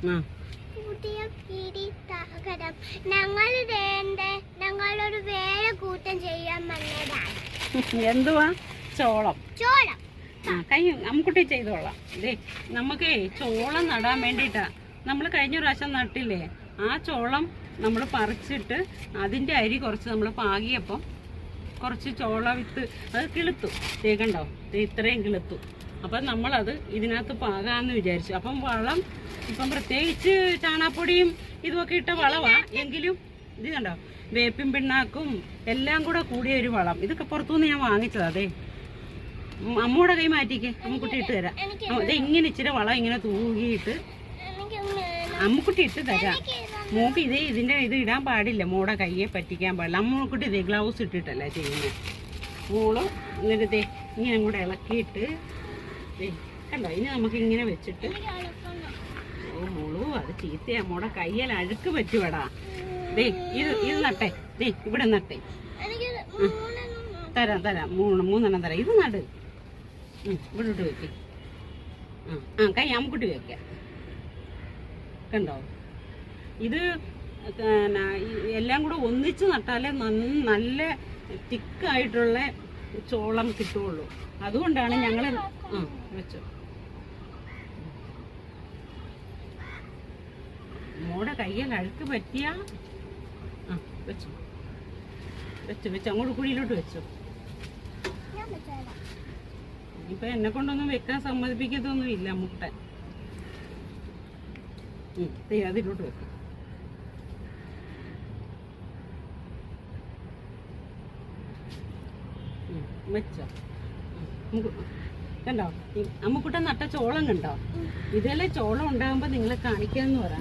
പുതിയ കിരീടം ഞങ്ങളൊരു വേറെ കൂട്ടം ചെയ്യാൻ വന്നതാണ്. എന്തുവാ? ചോളം. ചോളം കൈ അമ്മുക്കുട്ടി ചെയ്തോളാം. ദേ നമുക്ക് ചോളം നടാൻ വേണ്ടിയിട്ടാ. നമ്മൾ കഴിഞ്ഞ പ്രാവശ്യം നട്ടില്ലേ, ആ ചോളം നമ്മൾ പറിച്ചിട്ട് അതിൻ്റെ അരി കുറച്ച് നമ്മൾ പാകിയപ്പം കുറച്ച് ചോള വിത്ത് അത് കിളുത്തു. കണ്ടോ, ഇത്രയും കിളുത്തു. അപ്പം നമ്മളത് ഇതിനകത്ത് പാകാന്ന് വിചാരിച്ചു. അപ്പം വളം ഇപ്പം പ്രത്യേകിച്ച് ചാണാപ്പൊടിയും ഇതുമൊക്കെ ഇട്ട വളവാ. എങ്കിലും ഇത് കണ്ടോ, വേപ്പിൻ പിണ്ണാക്കും എല്ലാം കൂടെ കൂടിയ ഒരു വളം. ഇതൊക്കെ പുറത്തുനിന്ന് ഞാൻ വാങ്ങിച്ചതാ. അതെ, അമ്മൂടെ കൈ മാറ്റിക്ക്, അമ്മുക്കുട്ടി ഇട്ട് തരാം. അതെ, ഇങ്ങനെ ഇച്ചിരി വളം ഇങ്ങനെ തൂകിയിട്ട് അമ്മുക്കുട്ടി ഇട്ട് തരാം. മൂക്ക് ഇതിൻ്റെ ഇത് ഇടാൻ പാടില്ല, മോടെ കയ്യെ പറ്റിക്കാൻ പാടില്ല. അമ്മുക്കുട്ടി ഇതേ ഗ്ലൗസ് ഇട്ടിട്ടല്ല ചെയ്യുന്നത്. മോള് എന്നിട്ട് ഇങ്ങനെ കൂടെ ഇളക്കിയിട്ട് കണ്ടോ, ഇനി നമുക്ക് ഇങ്ങനെ വെച്ചിട്ട് ഓ മോളു അത് ചീത്തയാ, മോടെ കയ്യിൽ അഴുക്ക് പറ്റുവടാ. ദേ ഇത് നട്ടെ, ദേ ഇവിടെ നട്ടെ. തരാം മൂന്നെണ്ണം തരാം. ഇത് നട്, ഇവിടെ ഇട്ട് വെക്ക്. കൈ അമ്മുക്കുട്ടി വെക്കാം. കണ്ടോ, ഇത് എല്ലാം കൂടെ ഒന്നിച്ച് നട്ടാലേ നല്ല തിക്കായിട്ടുള്ള ചോളം കിട്ടുള്ളൂ. അതുകൊണ്ടാണ് ഞങ്ങൾ വെച്ചോ. മോടെ കയ്യിൽ അഴുക്ക് പറ്റിയ വെച്ചു വെച്ചു വെച്ചു അങ്ങോട്ട് കുഴിയിലോട്ട് വെച്ചു. ഇപ്പൊ എന്നെ കൊണ്ടൊന്നും വെക്കാൻ സമ്മതിപ്പിക്കത്തൊന്നും ഇല്ല മുട്ട. അതിലോട്ട് വെക്കും. വെച്ചോ. കണ്ടോ, അമ്മുക്കുട്ടൻ നട്ട ചോളം കണ്ടോ? ഇതെല്ലാം ചോളം ഉണ്ടാകുമ്പോ നിങ്ങളെ കാണിക്കാന്ന് പറ.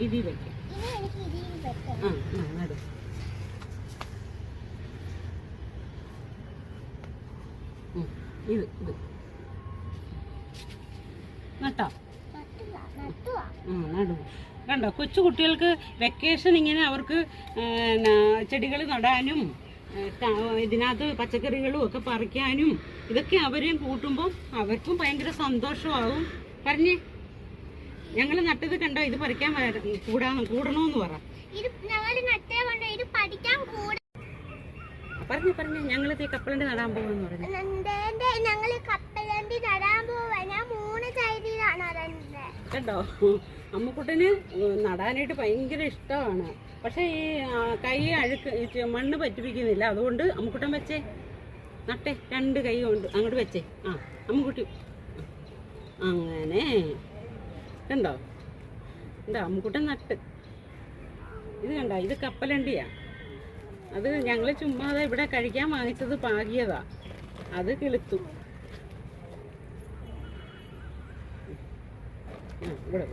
ഇതിൽ വെക്കാം. നടും. ഇത് നട്ടോ? നടു. കണ്ടോ, കൊച്ചു കുട്ടികൾക്ക് വെക്കേഷൻ ഇങ്ങനെ അവർക്ക് ചെടികൾ നടാനും ഇതിനകത്ത് പച്ചക്കറികളും ഒക്കെ പറിക്കാനും ഇതൊക്കെ അവരെയും കൂട്ടുമ്പോൾ അവർക്കും ഭയങ്കര സന്തോഷമാകും. പറഞ്ഞേ, ഞങ്ങൾ നട്ടത് കണ്ടോ, ഇത് പറിക്കാൻ കൂടണമെന്ന് പറ. പറഞ്ഞു ഞങ്ങളിത് കപ്പലണ്ടി നടാൻ പോകുമെന്ന് പറഞ്ഞു. കേട്ടോ, അമ്മുക്കുട്ടന് നടാനായിട്ട് ഭയങ്കര ഇഷ്ടമാണ്. പക്ഷെ ഈ കൈ അഴുക്ക് മണ്ണ് പറ്റിപ്പിക്കുന്നില്ല. അതുകൊണ്ട് അമ്മുക്കുട്ടൻ വെച്ചേ, നട്ടെ, 2 കൈ കൊണ്ട് അങ്ങോട്ട് വെച്ചേ. അമ്മുക്കുട്ടി അങ്ങനെ കണ്ടോ, അമ്മുക്കുട്ടൻ നട്ട്. ഇത് കണ്ടോ, ഇത് കപ്പലണ്ടിയാ. അത് ഞങ്ങൾ ചുമ്മാതെ ഇവിടെ കഴിക്കാൻ വാങ്ങിച്ചത് പാകിയതാ. അത് കിളുത്തു. ഇവിടെ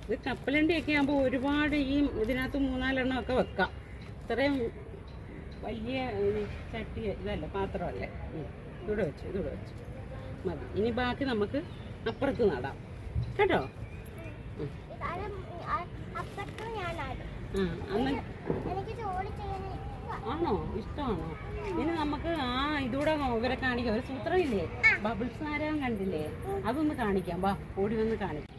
ഇത് കപ്പലണ്ടിയൊക്കെ ആകുമ്പോൾ ഒരുപാട് ഈ ഇതിനകത്ത് 3-4 എണ്ണം ഒക്കെ വെക്കാം. ഇത്രയും വലിയ ചട്ടി ഇതല്ല, പാത്രമല്ലേ. ഇവിടെ വെച്ചു മതി. ഇനി ബാക്കി നമുക്ക് അപ്പുറത്ത് നടാം കേട്ടോ. ആണോ, ഇഷ്ടമാണോ? ഇനി നമുക്ക് ഇതൂടെ ഇവരെ കാണിക്കാം. ഒരു സൂത്രമില്ലേ, ബബിൾസ് നാരകം കണ്ടില്ലേ, അതൊന്ന് കാണിക്കാം. വാ, ഓടി വന്ന് കാണിക്കാം.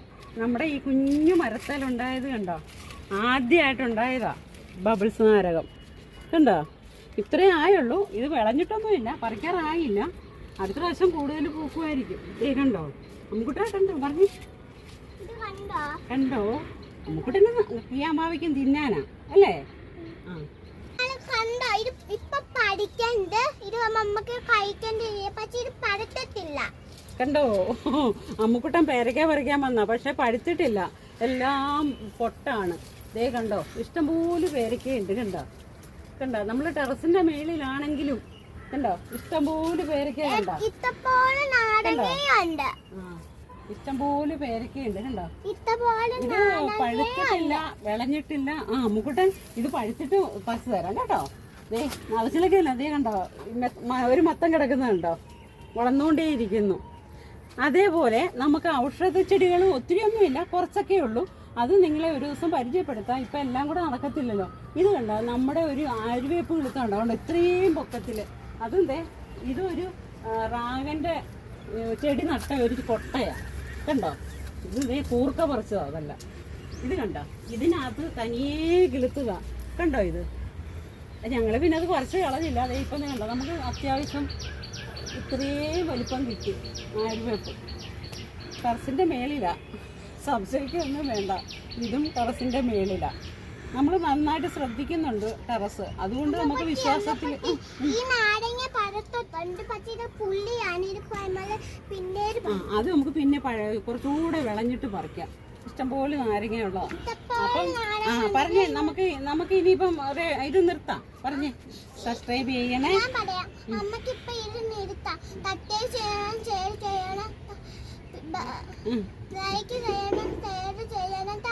നമ്മുടെ ഈ കുഞ്ഞു മരത്തേലുണ്ടായത് കണ്ടോ, ആദ്യമായിട്ടുണ്ടായതാ ബബിൾസ് നാരകം. കണ്ടോ, ഇത്രേ ആയുള്ളൂ. ഇത് വിളഞ്ഞിട്ടൊന്നുമില്ല, പറിക്കാറായില്ല. അടുത്ത പ്രാവശ്യം കൂടുതൽ പൂക്കുമായിരിക്കും. കണ്ടോ അമ്മുക്കുട്ടാ, കണ്ടോ പറഞ്ഞു, കണ്ടോ അമ്മുക്കുട്ടന് ചെയ്യാൻ ഭാവിക്കും തിന്നാനാ അല്ലേ? കണ്ടോ, അമ്മുക്കുട്ടൻ പേരയ്ക്ക പറിക്കാൻ വന്ന, പക്ഷെ പഴുത്തിട്ടില്ല, എല്ലാം പൊട്ടാണ്. ദേ കണ്ടോ, ഇഷ്ടംപോലെ പേരയ്ക്കയുണ്ട്. കണ്ടോ, നമ്മൾ ടെറസിന്റെ മേളിലാണെങ്കിലും കണ്ടോ ഇഷ്ടംപോലെ പേരയ്ക്ക. കണ്ടോ, ഇഷ്ടംപോലെ പേരയ്ക്കയുണ്ട്. കണ്ടോ, ഇത് പഴുത്തിട്ടില്ല, വിളഞ്ഞിട്ടില്ല. അമ്മുക്കുട്ടൻ ഇത് പഴുത്തിട്ട് പറിച്ചു തരാം കേട്ടോ. ദേ നിറച്ചിലൊക്കെ ഇല്ല. ദേ കണ്ടോ, ഒരു മത്തം കിടക്കുന്നുണ്ടോ, വളർന്നുകൊണ്ടേയിരിക്കുന്നു. അതേപോലെ നമുക്ക് ഔഷധ ചെടികളും ഒത്തിരിയൊന്നുമില്ല, കുറച്ചൊക്കെ ഉള്ളൂ. അത് നിങ്ങളെ ഒരു ദിവസം പരിചയപ്പെടുത്താം. ഇപ്പം എല്ലാം കൂടെ നടക്കത്തില്ലല്ലോ. ഇത് കണ്ടോ, നമ്മുടെ ഒരു ആര്യവേപ്പ് കിളുത്തുണ്ടോ, അതുകൊണ്ട് ഇത്രയും പൊക്കത്തിൽ. അതും ദേ ഇതൊരു റാഗന്റെ ചെടി നട്ട ഒരു കൊട്ടയാ. കണ്ടോ, ഇത് ഇതേ കൂർക്ക പറിച്ചതാ. അതല്ല, ഇത് കണ്ടോ, ഇതിനകത്ത് തനിയേ കിളുത്തുക. കണ്ടോ ഇത്? ഞങ്ങൾ പിന്നെ അത് പറിച്ച് കളഞ്ഞില്ല. അതേ ഇപ്പം കണ്ടോ, നമുക്ക് അത്യാവശ്യം ഇത്രയും വലിപ്പം കിട്ടി. ആര്യവേപ്പ് ടെറസിൻ്റെ മേളിലാ, സംശയിക്കൊന്നും വേണ്ട. ഇതും ടെറസിൻ്റെ മേളിലാ. നമ്മൾ നന്നായിട്ട് ശ്രദ്ധിക്കുന്നുണ്ട് ടെറസ്. അതുകൊണ്ട് നമുക്ക് വിശ്വാസത്തിൽ അത് നമുക്ക് പിന്നെ കുറച്ചുകൂടെ വിളഞ്ഞിട്ട് പറിക്കാം. ഇഷ്ടംപോലെ നാരങ്ങയുള്ള. അപ്പം പറഞ്ഞേ, നമുക്ക് ഇനിയിപ്പം ഇത് നിർത്താം. പറഞ്ഞേ, സബ്സ്ക്രൈബ് ചെയ്യണേ. ലൈക്ക് ചെയ്യണം, ഷെയർ ചെയ്യണം.